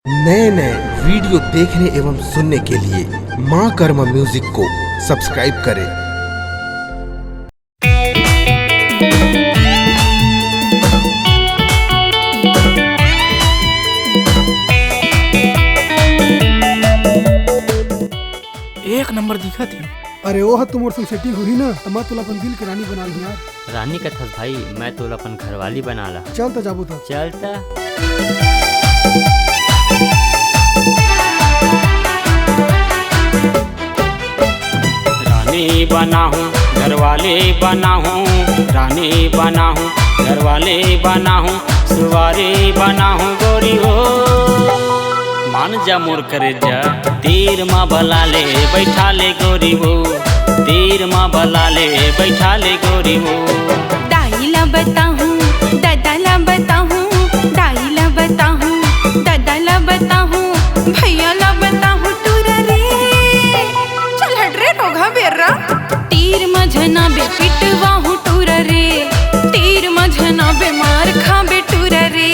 नए नए वीडियो देखने एवं सुनने के लिए माँ कर्मा म्यूजिक को सब्सक्राइब करें। एक नंबर दिखा थी। अरे ओह तुम और संग सेटिंग हुई ना तो मैं तुला अपन दिल के रानी बना ली यार। रानी का थस भाई, मैं तो अपन घरवाली बना ला। चल तो जाबू तो चलता रानी बना हूँ घरवाले बना हूँ, रानी बना हूँ घरवाले बना हूँ, सुवारी बना हूँ गोरी हो। मान जा मोर करे जा तीर माँ भला ले बैठा ले गोरी हो, तीर माँ भला ले बैठा ले गोरी हो। दाईला बताहूँ दादाला बताहूँ, दाईला बताहूँ दादाला बताहूँ, भैयाला बताहूँ टूरा रे। चल हट रे टोघा बेर्रा। तीर मझना बे पिटवा हूँ टूरा रे, तीर मझना बे मार खा बे टूरा रे।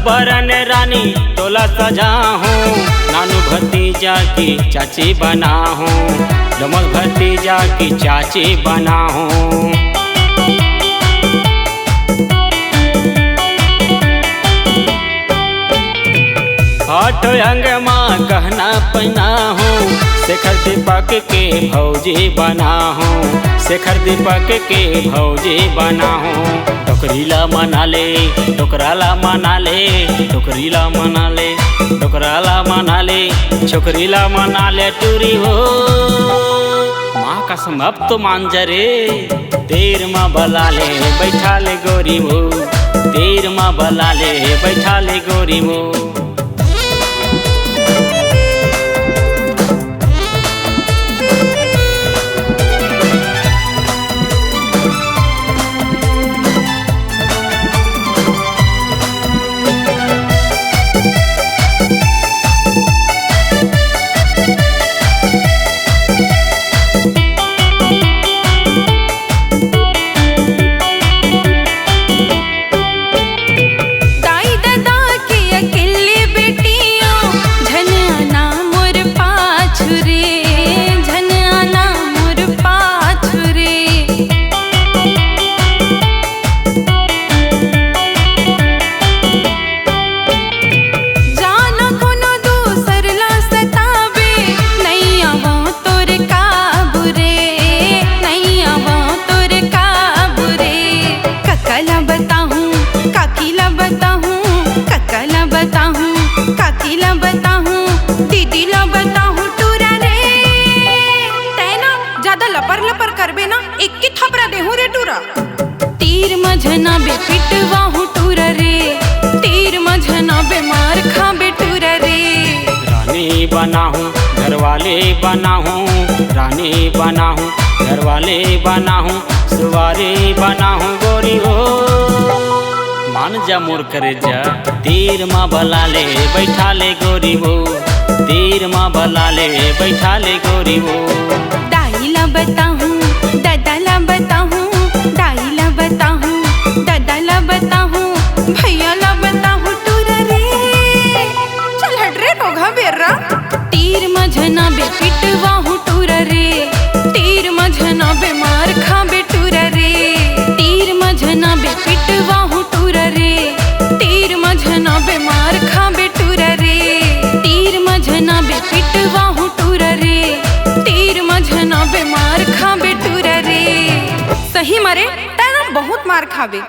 बरन रानी तोला सजा हूँ, नानू भतीजा की चाची बना हूँ, डमल भतीजा की चाची बना हूँ। हट अंग माँ कहना पहना हूँ, शेखर दीपक के भौजी बना हूँ, शेखर दीपक के भौजी बना हूँ। टोकरीला मना ले टोकराला मना ले, टोकरीला मना ले टोकराला मना ले, छोकरीला मना ले टूरी हो। माँ कसम अब तो मान जा रे, तेर माँ भला ले बैठा ले गोरी हो, तेर माँ भला ले बैठा ले गोरी हो। लपर लपर करबे ना एक की थपड़ा देहूं रे टूरा। तीर मझना बे पिटवा हूँ टूरा रे, तीर मझना बे मार खा बे टूरा रे। रानी बना हूँ घरवाले बना हूँ, रानी बना हूँ घरवाले बना हूँ, सुवारी बना हूँ गोरी हो। मान जा मोर करे जा तीर माँ भला ले बैठा ले गोरी हो, तीर माँ भला ले बैठा ले गोरी हो। दाईला बताहूँ दादाला बताहूँ, दाईला बताहूँ दादाला बताहूँ, भैयाला बताहूँ टूरा रे। चल हट रे टोघा बेर्रा। तीर मझना बे पिटवा हूँ टूरा रे, तीर मझना बे मार खा बे टूरा रे। तीर मझना बे पिटवा हूँ टूरा रे, तीर मझना बे मार खा बे टूरा रे। तीर मझना बे पिटवा हूँ टूरा रे, तीर मझना बे मार खा बे टूरा रे। सही मरे तेरा बहुत मार खाबे।